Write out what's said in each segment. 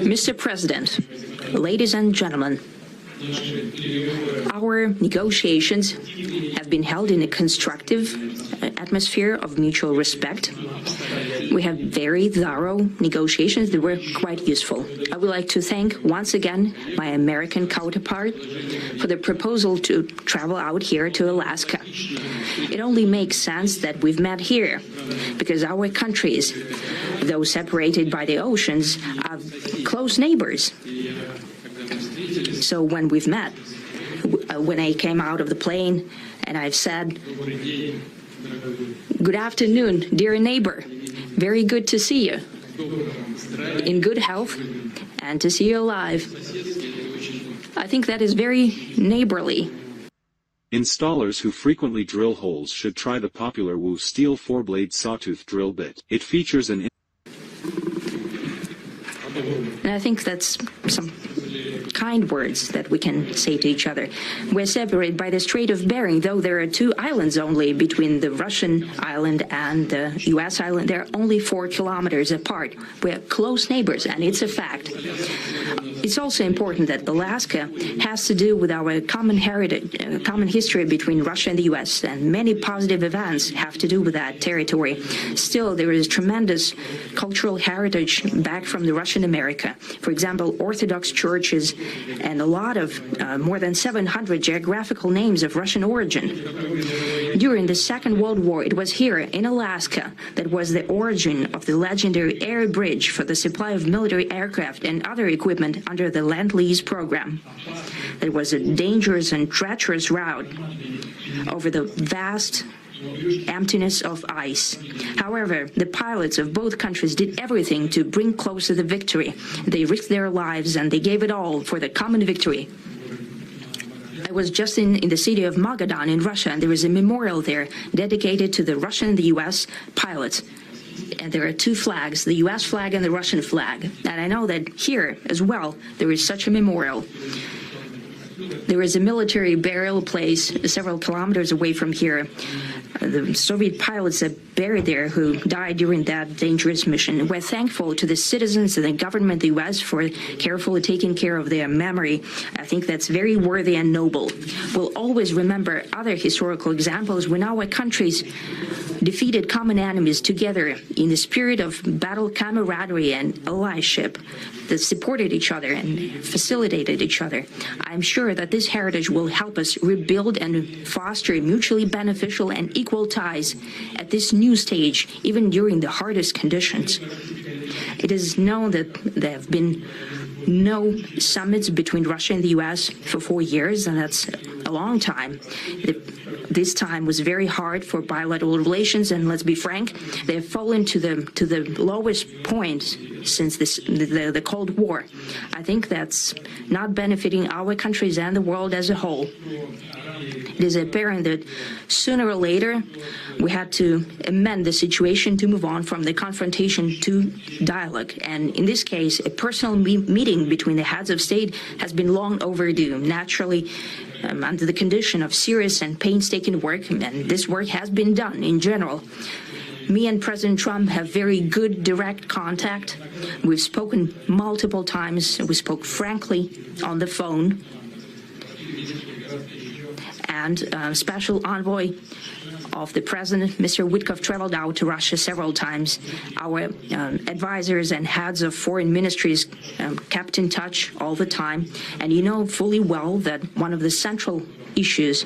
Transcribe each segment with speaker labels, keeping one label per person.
Speaker 1: Mr. President, ladies and gentlemen, our negotiations have been held in a constructive atmosphere of mutual respect. We have very thorough negotiations that were quite useful. I would like to thank once again my American counterpart for the proposal to travel out here to Alaska. It only makes sense that we've met here because our countries, though separated by the oceans, are close neighbors. So when we've met, when I came out of the plane and I've said, "Good afternoon, dear neighbor. Very good to see you. In good health and to see you alive." I think that is very neighborly.
Speaker 2: Installers who frequently drill holes should try the popular Wu Steel 4-blade sawtooth drill bit. It features an...
Speaker 1: And I think that's some kind words that we can say to each other. We're separated by the Strait of Bering, though there are 2 islands only between the Russian island and the U.S. island. They're only 4 kilometers apart. We're close neighbors, and it's a fact. It's also important that Alaska has to do with our common heritage, common history between Russia and the U.S., and many positive events have to do with that territory. Still, there is tremendous cultural heritage back from the Russian America. For example, Orthodox churches and a lot of more than 700 geographical names of Russian origin. During the Second World War, it was here in Alaska that was the origin of the legendary air bridge for the supply of military aircraft and other equipment under the Lend-Lease program. There was a dangerous and treacherous route over the vast emptiness of ice. However, the pilots of both countries did everything to bring closer the victory. They risked their lives and they gave it all for the common victory. I was just in the city of Magadan in Russia, and there is a memorial there dedicated to the Russian and the U.S. pilots. And there are 2 flags, the U.S. flag and the Russian flag. And I know that here as well, there is such a memorial. There is a military burial place several kilometers away from here. The Soviet pilots are buried there who died during that dangerous mission. We're thankful to the citizens and the government of the U.S. for carefully taking care of their memory. I think that's very worthy and noble. We'll always remember other historical examples when our countries defeated common enemies together in the spirit of battle camaraderie and allyship that supported each other and facilitated each other. I'm sure that this heritage will help us rebuild and foster mutually beneficial and equal ties at this new stage, even during the hardest conditions. It is known that there have been no summits between Russia and the U.S. for 4 years, and that's a long time. This time was very hard for bilateral relations, and let's be frank, they have fallen to the lowest point since the Cold War. I think that's not benefiting our countries and the world as a whole. It is apparent that sooner or later we had to amend the situation to move on from the confrontation to dialogue. And in this case, a personal meeting between the heads of state has been long overdue. Naturally, under the condition of serious and painstaking work, and this work has been done in general. Me and President Trump have very good direct contact. We've spoken multiple times. We spoke frankly on the phone. And Special Envoy of the President, Mr. Witkoff, traveled out to Russia several times. Our advisors and heads of foreign ministries kept in touch all the time. And you know fully well that one of the central issues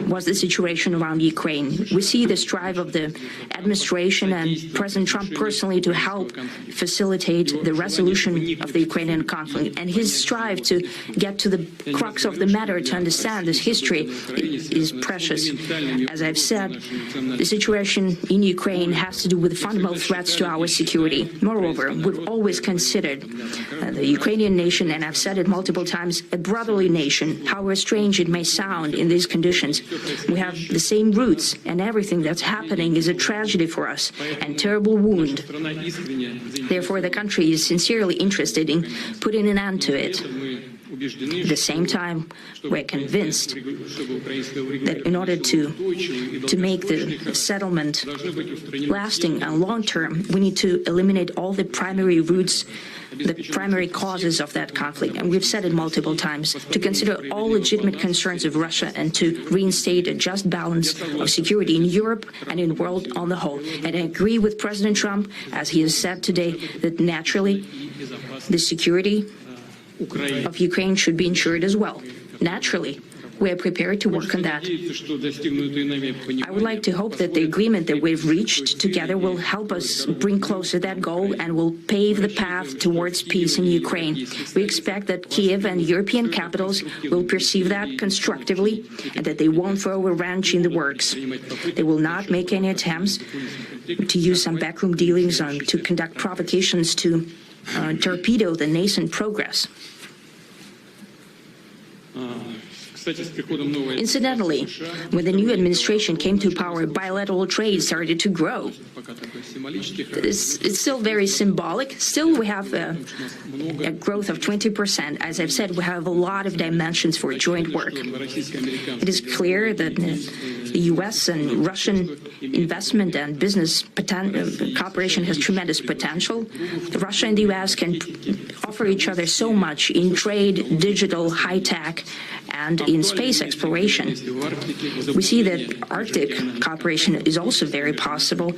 Speaker 1: was the situation around Ukraine. We see the strive of the administration and President Trump personally to help facilitate the resolution of the Ukrainian conflict. And his strive to get to the crux of the matter, to understand this history, is precious. As I've said, the situation in Ukraine has to do with fundamental threats to our security. Moreover, we've always considered the Ukrainian nation, and I've said it multiple times, a brotherly nation, however strange it may sound in these conditions. We have the same roots, and everything that's happening is a tragedy for us and terrible wound. Therefore, the country is sincerely interested in putting an end to it. At the same time, we're convinced that in order to make the settlement lasting and long-term, we need to eliminate all the primary roots, the primary causes of that conflict. And we've said it multiple times, to consider all legitimate concerns of Russia and to reinstate a just balance of security in Europe and in the world on the whole. And I agree with President Trump, as he has said today, that naturally the security of Ukraine should be ensured as well. Naturally, we are prepared to work on that. I would like to hope that the agreement that we've reached together will help us bring closer that goal and will pave the path towards peace in Ukraine. We expect that Kiev and European capitals will perceive that constructively and that they won't throw a wrench in the works. They will not make any attempts to use some backroom dealings to conduct provocations to torpedo the nascent progress. Incidentally, when the new administration came to power, bilateral trade started to grow. It's still very symbolic. Still, we have a growth of 20%. As I've said, we have a lot of dimensions for joint work. It is clear that the U.S. and Russian investment and business cooperation has tremendous potential. Russia and the U.S. can offer each other so much in trade, digital, high-tech, and in space exploration. We see that Arctic cooperation is also very possible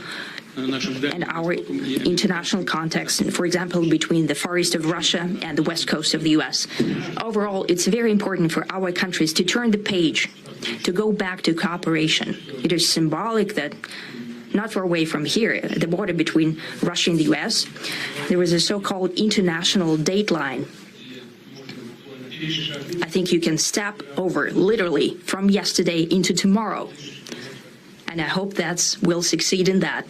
Speaker 1: in our international context, for example, between the Far East of Russia and the West Coast of the U.S. Overall, it's very important for our countries to turn the page, to go back to cooperation. It is symbolic that not far away from here, at the border between Russia and the U.S., there was a so-called international date line. I think you can step over, literally, from yesterday into tomorrow. And I hope that we'll succeed in that,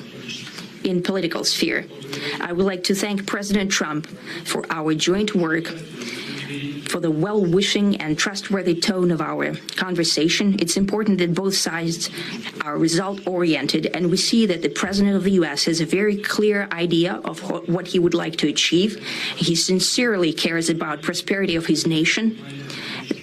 Speaker 1: in political sphere. I would like to thank President Trump for our joint work, for the well-wishing and trustworthy tone of our conversation. It's important that both sides are result-oriented, and we see that the President of the U.S. has a very clear idea of what he would like to achieve. He sincerely cares about prosperity of his nation.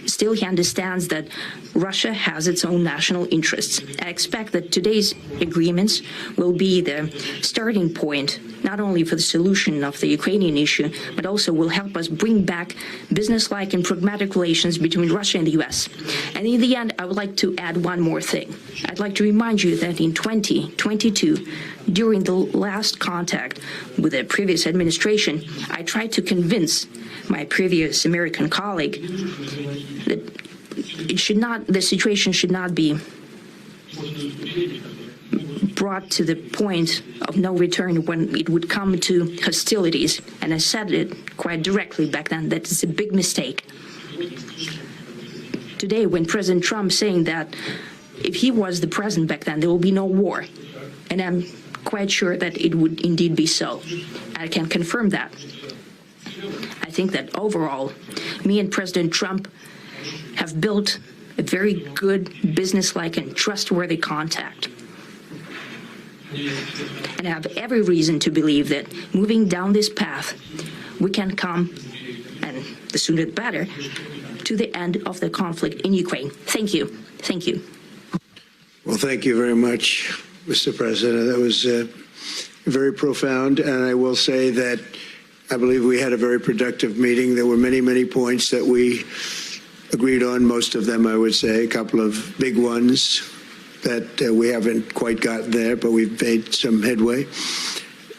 Speaker 1: Still, he understands that Russia has its own national interests. I expect that today's agreements will be the starting point, not only for the solution of the Ukrainian issue, but also will help us bring back business-like and pragmatic relations between Russia and the U.S. And in the end, I would like to add one more thing. I'd like to remind you that in 2022, during the last contact with the previous administration, I tried to convince my previous American colleague that the situation should not be brought to the point of no return when it would come to hostilities. And I said it quite directly back then, that it's a big mistake. Today, when President Trump saying that if he was the president back then, there will be no war. And I'm quite sure that it would indeed be so. I can confirm that. I think that overall, me and President Trump have built a very good business-like and trustworthy contact. And I have every reason to believe that moving down this path, we can come, and the sooner the better, to the end of the conflict in Ukraine. Thank you. Thank you.
Speaker 3: Well, thank you very much, Mr. President. That was very profound, and I will say that I believe we had a very productive meeting. There were many, many points that we agreed on, most of them, I would say, a couple of big ones that we haven't quite gotten there, but we've made some headway.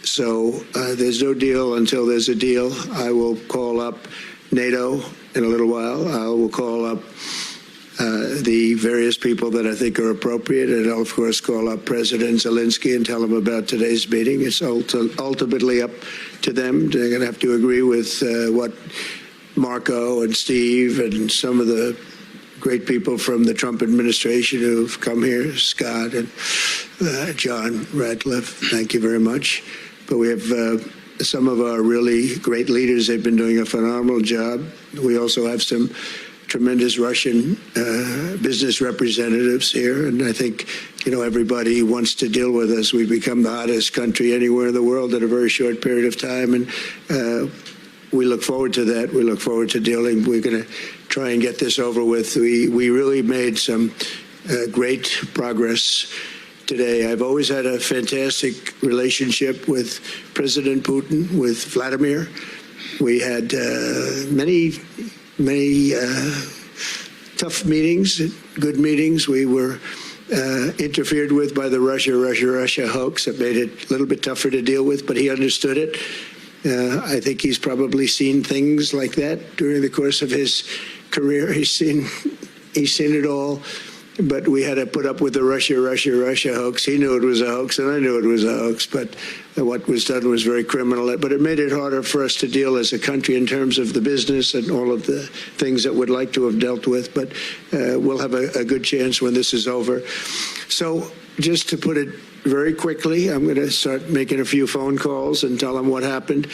Speaker 3: So there's no deal until there's a deal. I will call up NATO in a little while. I will call up the various people that I think are appropriate, and I'll, of course, call up President Zelensky and tell him about today's meeting. It's ultimately up to them. They're going to have to agree with what Marco and Steve and some of the great people from the Trump administration who've come here, Scott and John Radcliffe. Thank you very much. But we have some of our really great leaders. They've been doing a phenomenal job. We also have some tremendous Russian business representatives here, and I think, you know, everybody wants to deal with us. We've become the hottest country anywhere in the world in a very short period of time, and we look forward to that. We look forward to dealing. We're going to try and get this over with. We really made some great progress today. I've always had a fantastic relationship with President Putin, with Vladimir. We had many tough meetings, good meetings. We were interfered with by the Russia hoax. That made it a little bit tougher to deal with, but he understood it. I think he's probably seen things like that during the course of his career. He's seen it all. But we had to put up with the Russia hoax. He knew it was a hoax, and I knew it was a hoax. But what was done was very criminal. But it made it harder for us to deal as a country in terms of the business and all of the things that we'd like to have dealt with. But we'll have a good chance when this is over. So just to put it very quickly, I'm going to start making a few phone calls and tell them what happened.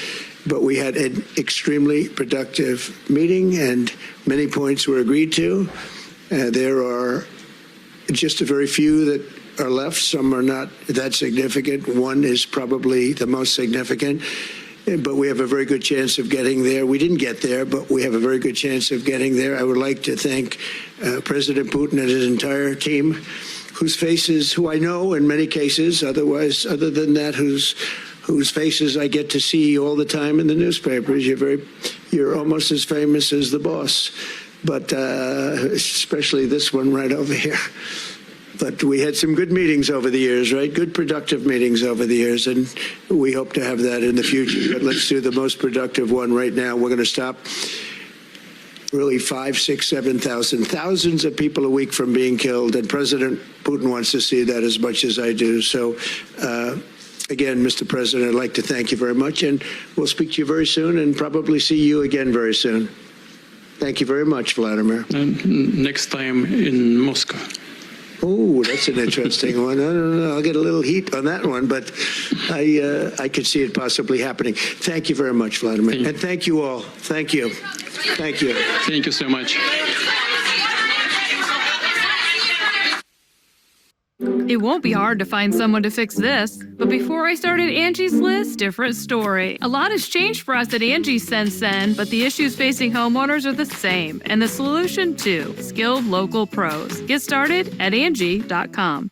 Speaker 3: But we had an extremely productive meeting, and many points were agreed to. There are just a very few that are left. Some are not that significant. One is probably the most significant, but we have a very good chance of getting there. We didn't get there, but we have a very good chance of getting there. I would like to thank President Putin and his entire team, whose faces, who I know in many cases, other than that, whose faces I get to see all the time in the newspapers. You're almost as famous as the boss. But especially this one right over here. But we had some good meetings over the years, right? Good productive meetings over the years, and we hope to have that in the future. But let's do the most productive one right now. We're going to stop really 5, 6, 7,000, thousands of people a week from being killed, and President Putin wants to see that as much as I do. So, again, Mr. President, I'd like to thank you very much, and we'll speak to you very soon and probably see you again very soon. Thank you very much, Vladimir.
Speaker 4: Next time in Moscow.
Speaker 3: Oh, that's an interesting one. I don't know. I'll get a little heat on that one, but I could see it possibly happening. Thank you very much, Vladimir. And thank you all. Thank you. Thank you.
Speaker 4: Thank you so much.
Speaker 5: It won't be hard to find someone to fix this. But before I started Angie's List, different story. A lot has changed for us at Angie since then, but the issues facing homeowners are the same. And the solution too, skilled local pros. Get started at Angie.com.